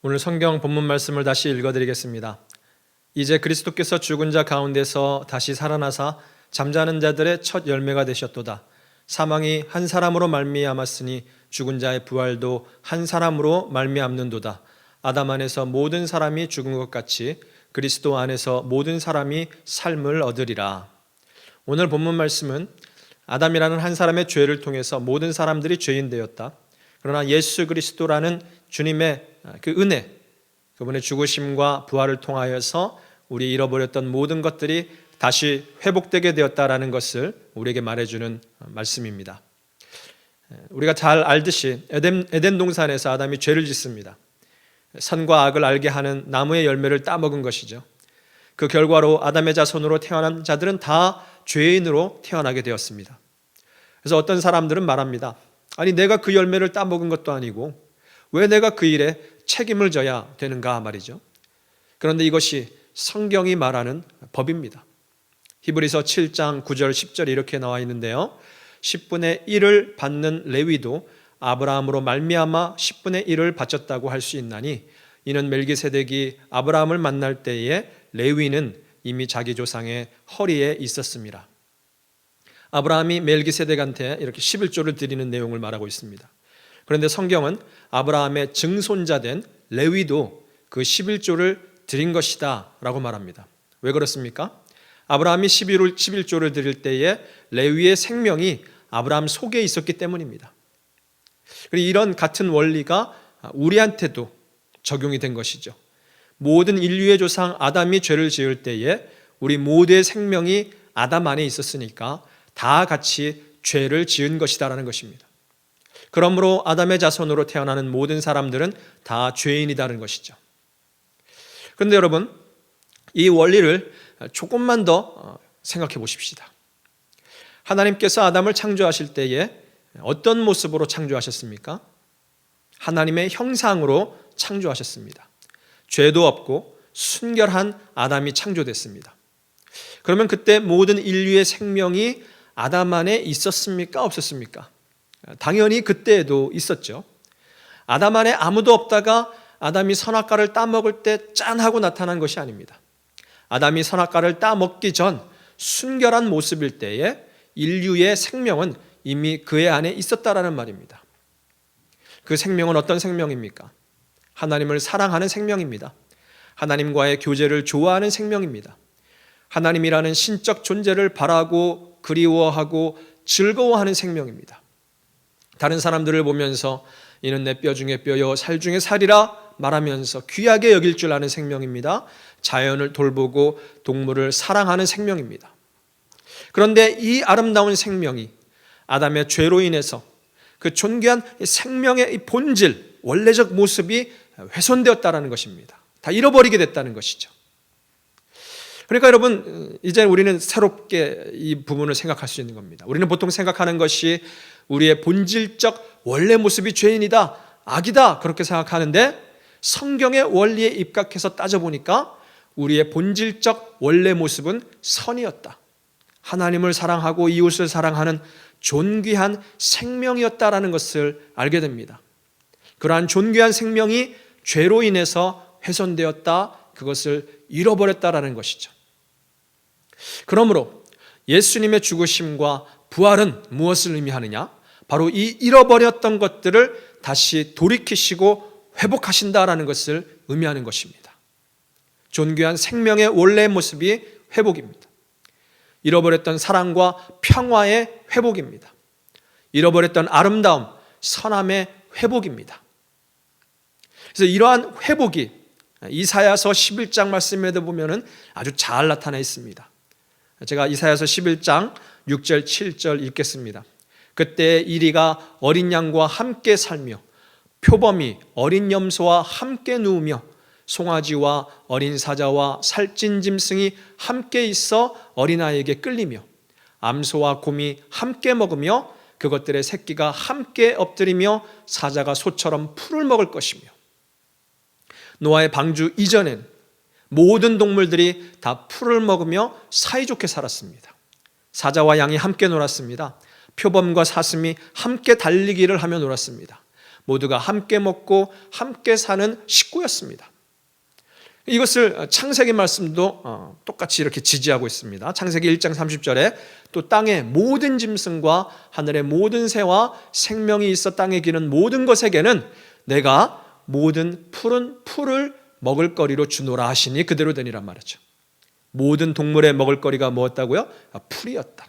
오늘 성경 본문 말씀을 다시 읽어드리겠습니다. 이제 그리스도께서 죽은 자 가운데서 다시 살아나사 잠자는 자들의 첫 열매가 되셨도다. 사망이 한 사람으로 말미암았으니 죽은 자의 부활도 한 사람으로 말미암는도다. 아담 안에서 모든 사람이 죽은 것 같이 그리스도 안에서 모든 사람이 삶을 얻으리라. 오늘 본문 말씀은 아담이라는 한 사람의 죄를 통해서 모든 사람들이 죄인 되었다. 그러나 예수 그리스도라는 주님의 그 은혜, 그분의 죽으심과 부활을 통하여서 우리 잃어버렸던 모든 것들이 다시 회복되게 되었다라는 것을 우리에게 말해주는 말씀입니다. 우리가 잘 알듯이 에덴 동산에서 아담이 죄를 짓습니다. 선과 악을 알게 하는 나무의 열매를 따먹은 것이죠. 그 결과로 아담의 자손으로 태어난 자들은 다 죄인으로 태어나게 되었습니다. 그래서 어떤 사람들은 말합니다. 아니, 내가 그 열매를 따먹은 것도 아니고 왜 내가 그 일에 책임을 져야 되는가 말이죠. 그런데 이것이 성경이 말하는 법입니다. 히브리서 7장 9절 10절에 이렇게 나와 있는데요. 10분의 1을 받는 레위도 아브라함으로 말미암아 10분의 1을 바쳤다고 할 수 있나니 이는 멜기세덱이 아브라함을 만날 때에 레위는 이미 자기 조상의 허리에 있었습니다. 아브라함이 멜기세덱한테 이렇게 11조를 드리는 내용을 말하고 있습니다. 그런데 성경은 아브라함의 증손자된 레위도 그 11조를 드린 것이다 라고 말합니다. 왜 그렇습니까? 아브라함이 11조를 드릴 때에 레위의 생명이 아브라함 속에 있었기 때문입니다. 그리고 이런 같은 원리가 우리한테도 적용이 된 것이죠. 모든 인류의 조상 아담이 죄를 지을 때에 우리 모두의 생명이 아담 안에 있었으니까 다 같이 죄를 지은 것이다라는 것입니다. 그러므로 아담의 자손으로 태어나는 모든 사람들은 다 죄인이다는 것이죠. 그런데 여러분, 이 원리를 조금만 더 생각해 보십시다. 하나님께서 아담을 창조하실 때에 어떤 모습으로 창조하셨습니까? 하나님의 형상으로 창조하셨습니다. 죄도 없고 순결한 아담이 창조됐습니다. 그러면 그때 모든 인류의 생명이 아담 안에 있었습니까? 없었습니까? 당연히 그때에도 있었죠. 아담 안에 아무도 없다가 아담이 선악과를 따먹을 때 짠 하고 나타난 것이 아닙니다. 아담이 선악과를 따먹기 전 순결한 모습일 때에 인류의 생명은 이미 그의 안에 있었다라는 말입니다. 그 생명은 어떤 생명입니까? 하나님을 사랑하는 생명입니다. 하나님과의 교제를 좋아하는 생명입니다. 하나님이라는 신적 존재를 바라고 그리워하고 즐거워하는 생명입니다. 다른 사람들을 보면서 이는 내 뼈 중에 뼈요 살 중에 살이라 말하면서 귀하게 여길 줄 아는 생명입니다. 자연을 돌보고 동물을 사랑하는 생명입니다. 그런데 이 아름다운 생명이 아담의 죄로 인해서 그 존귀한 생명의 이 본질, 원래적 모습이 훼손되었다는 것입니다. 다 잃어버리게 됐다는 것이죠. 그러니까 여러분, 이제 우리는 새롭게 이 부분을 생각할 수 있는 겁니다. 우리는 보통 생각하는 것이 우리의 본질적 원래 모습이 죄인이다, 악이다 그렇게 생각하는데 성경의 원리에 입각해서 따져보니까 우리의 본질적 원래 모습은 선이었다. 하나님을 사랑하고 이웃을 사랑하는 존귀한 생명이었다라는 것을 알게 됩니다. 그러한 존귀한 생명이 죄로 인해서 훼손되었다, 그것을 잃어버렸다라는 것이죠. 그러므로 예수님의 죽으심과 부활은 무엇을 의미하느냐? 바로 이 잃어버렸던 것들을 다시 돌이키시고 회복하신다라는 것을 의미하는 것입니다. 존귀한 생명의 원래의 모습이 회복입니다. 잃어버렸던 사랑과 평화의 회복입니다. 잃어버렸던 아름다움, 선함의 회복입니다. 그래서 이러한 회복이 이사야서 11장 말씀에도 보면은 아주 잘 나타나 있습니다. 제가 이사야서 11장 6절 7절 읽겠습니다. 그때 이리가 어린 양과 함께 살며 표범이 어린 염소와 함께 누우며 송아지와 어린 사자와 살찐 짐승이 함께 있어 어린아이에게 끌리며 암소와 곰이 함께 먹으며 그것들의 새끼가 함께 엎드리며 사자가 소처럼 풀을 먹을 것이며 노아의 방주 이전엔 모든 동물들이 다 풀을 먹으며 사이좋게 살았습니다. 사자와 양이 함께 놀았습니다. 표범과 사슴이 함께 달리기를 하며 놀았습니다. 모두가 함께 먹고 함께 사는 식구였습니다. 이것을 창세기 말씀도 똑같이 이렇게 지지하고 있습니다. 창세기 1장 30절에 또 땅의 모든 짐승과 하늘의 모든 새와 생명이 있어 땅에 기는 모든 것에게는 내가 모든 푸른 풀을 먹을거리로 주노라 하시니 그대로 되니란 말이죠. 모든 동물의 먹을거리가 뭐였다고요? 풀이었다.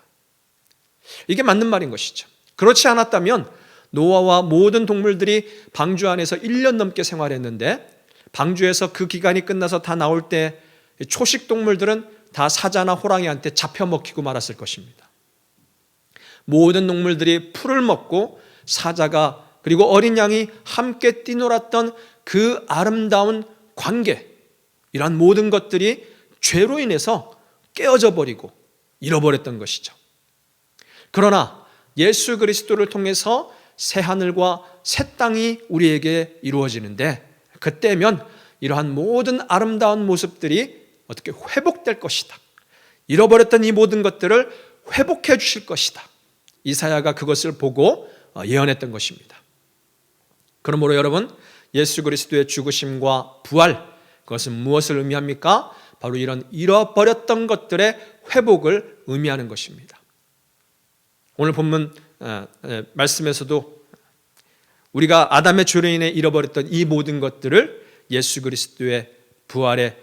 이게 맞는 말인 것이죠. 그렇지 않았다면 노아와 모든 동물들이 방주 안에서 1년 넘게 생활했는데 방주에서 그 기간이 끝나서 다 나올 때 초식 동물들은 다 사자나 호랑이한테 잡혀 먹히고 말았을 것입니다. 모든 동물들이 풀을 먹고 사자가 그리고 어린 양이 함께 뛰놀았던 그 아름다운 관계, 이러한 모든 것들이 죄로 인해서 깨어져 버리고 잃어버렸던 것이죠. 그러나 예수 그리스도를 통해서 새 하늘과 새 땅이 우리에게 이루어지는데 그때면 이러한 모든 아름다운 모습들이 어떻게 회복될 것이다. 잃어버렸던 이 모든 것들을 회복해 주실 것이다. 이사야가 그것을 보고 예언했던 것입니다. 그러므로 여러분, 예수 그리스도의 죽으심과 부활, 그것은 무엇을 의미합니까? 바로 이런 잃어버렸던 것들의 회복을 의미하는 것입니다. 오늘 본문 말씀에서도 우리가 아담의 죄로 인해 잃어버렸던 이 모든 것들을 예수 그리스도의 부활의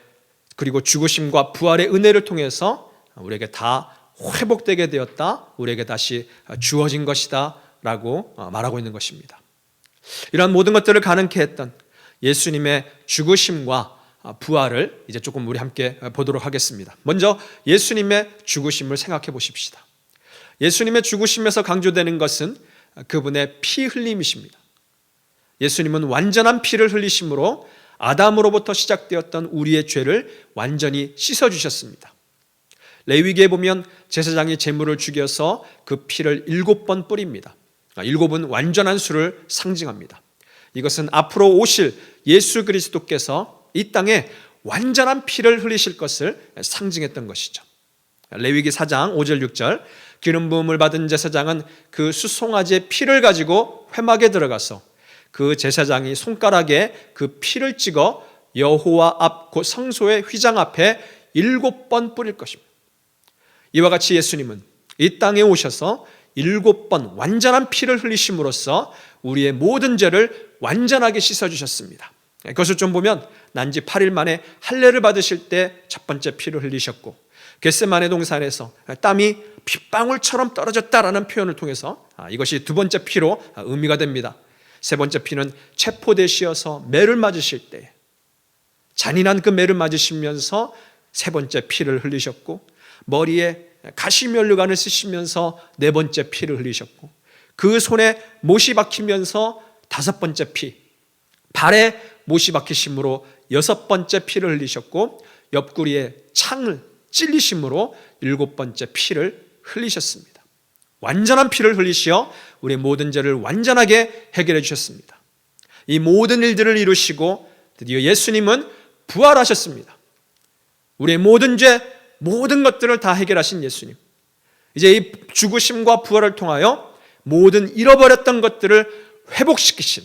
그리고 죽으심과 부활의 은혜를 통해서 우리에게 다 회복되게 되었다, 우리에게 다시 주어진 것이다 라고 말하고 있는 것입니다. 이러한 모든 것들을 가능케 했던 예수님의 죽으심과 부활을 이제 조금 우리 함께 보도록 하겠습니다. 먼저 예수님의 죽으심을 생각해 보십시다. 예수님의 죽으심에서 강조되는 것은 그분의 피 흘림이십니다. 예수님은 완전한 피를 흘리심으로 아담으로부터 시작되었던 우리의 죄를 완전히 씻어주셨습니다. 레위기에 보면 제사장이 제물을 죽여서 그 피를 7번 뿌립니다. 7은 완전한 수를 상징합니다. 이것은 앞으로 오실 예수 그리스도께서 이 땅에 완전한 피를 흘리실 것을 상징했던 것이죠. 레위기 4장 5절 6절, 기름 부음을 받은 제사장은 그 수송아지의 피를 가지고 회막에 들어가서 그 제사장이 손가락에 그 피를 찍어 여호와 앞 곧 성소의 휘장 앞에 7번 뿌릴 것입니다. 이와 같이 예수님은 이 땅에 오셔서 7번 완전한 피를 흘리심으로써 우리의 모든 죄를 완전하게 씻어주셨습니다. 그것을 좀 보면 난지 8일 만에 할례를 받으실 때 첫 번째 피를 흘리셨고, 겟세마네 동산에서 땀이 빗방울처럼 떨어졌다라는 표현을 통해서 이것이 두 번째 피로 의미가 됩니다. 세 번째 피는 체포되시어서 매를 맞으실 때 잔인한 그 매를 맞으시면서 세 번째 피를 흘리셨고, 머리에 가시면류관을 쓰시면서 네 번째 피를 흘리셨고, 그 손에 못이 박히면서 다섯 번째 피, 발에 못이 박히심으로 여섯 번째 피를 흘리셨고, 옆구리에 창을 찔리심으로 일곱 번째 피를 흘리셨습니다. 완전한 피를 흘리시어 우리의 모든 죄를 완전하게 해결해 주셨습니다. 이 모든 일들을 이루시고 드디어 예수님은 부활하셨습니다. 우리의 모든 죄, 모든 것들을 다 해결하신 예수님, 이제 이 죽으심과 부활을 통하여 모든 잃어버렸던 것들을 회복시키신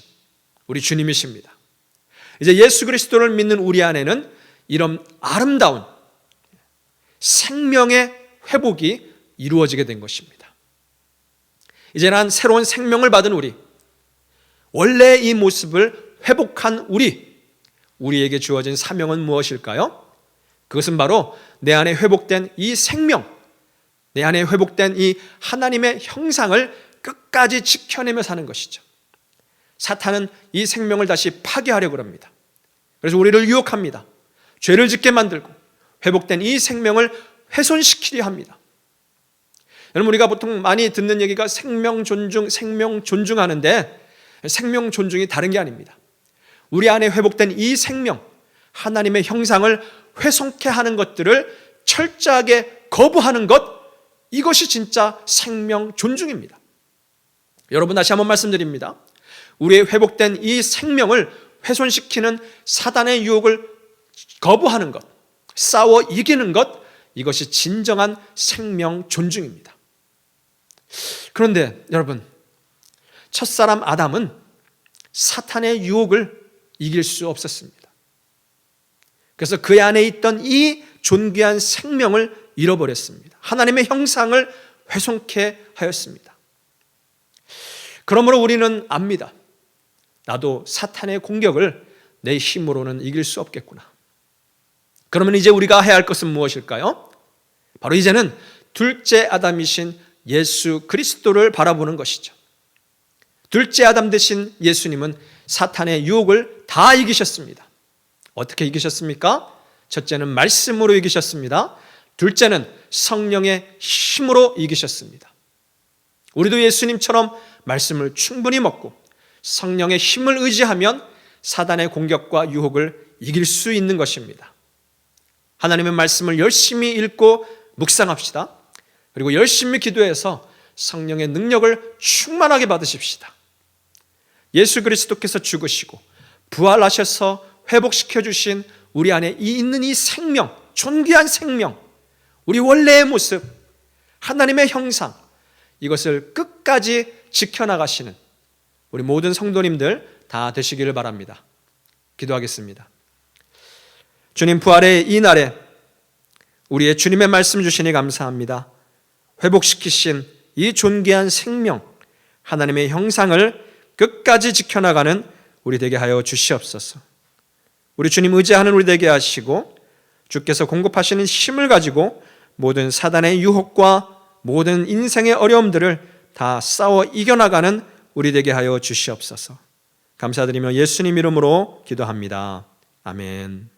우리 주님이십니다. 이제 예수 그리스도를 믿는 우리 안에는 이런 아름다운 생명의 회복이 이루어지게 된 것입니다. 이제는 새로운 생명을 받은 우리, 원래 이 모습을 회복한 우리에게 주어진 사명은 무엇일까요? 그것은 바로 내 안에 회복된 이 생명, 내 안에 회복된 이 하나님의 형상을 끝까지 지켜내며 사는 것이죠. 사탄은 이 생명을 다시 파괴하려고 합니다. 그래서 우리를 유혹합니다. 죄를 짓게 만들고 회복된 이 생명을 훼손시키려 합니다. 여러분, 우리가 보통 많이 듣는 얘기가 생명 존중하는데 생명 존중이 다른 게 아닙니다. 우리 안에 회복된 이 생명, 하나님의 형상을 훼손케 하는 것들을 철저하게 거부하는 것, 이것이 진짜 생명 존중입니다. 여러분, 다시 한번 말씀드립니다. 우리의 회복된 이 생명을 훼손시키는 사단의 유혹을 거부하는 것, 싸워 이기는 것, 이것이 진정한 생명 존중입니다. 그런데 여러분, 첫사람 아담은 사탄의 유혹을 이길 수 없었습니다. 그래서 그 안에 있던 이 존귀한 생명을 잃어버렸습니다. 하나님의 형상을 훼손케 하였습니다. 그러므로 우리는 압니다. 나도 사탄의 공격을 내 힘으로는 이길 수 없겠구나. 그러면 이제 우리가 해야 할 것은 무엇일까요? 바로 이제는 둘째 아담이신 예수 그리스도를 바라보는 것이죠. 둘째 아담 되신 예수님은 사탄의 유혹을 다 이기셨습니다. 어떻게 이기셨습니까? 첫째는 말씀으로 이기셨습니다. 둘째는 성령의 힘으로 이기셨습니다. 우리도 예수님처럼 말씀을 충분히 먹고 성령의 힘을 의지하면 사단의 공격과 유혹을 이길 수 있는 것입니다. 하나님의 말씀을 열심히 읽고 묵상합시다. 그리고 열심히 기도해서 성령의 능력을 충만하게 받으십시다. 예수 그리스도께서 죽으시고 부활하셔서 회복시켜 주신 우리 안에 있는 이 생명, 존귀한 생명, 우리 원래의 모습, 하나님의 형상, 이것을 끝까지 지켜나가시는 우리 모든 성도님들 다 되시기를 바랍니다. 기도하겠습니다. 주님, 부활의 이 날에 우리의 주님의 말씀 주시니 감사합니다. 회복시키신 이 존귀한 생명, 하나님의 형상을 끝까지 지켜나가는 우리 되게 하여 주시옵소서. 우리 주님 의지하는 우리 되게 하시고 주께서 공급하시는 힘을 가지고 모든 사단의 유혹과 모든 인생의 어려움들을 다 싸워 이겨나가는 우리 되게 하여 주시옵소서. 감사드리며 예수님 이름으로 기도합니다. 아멘.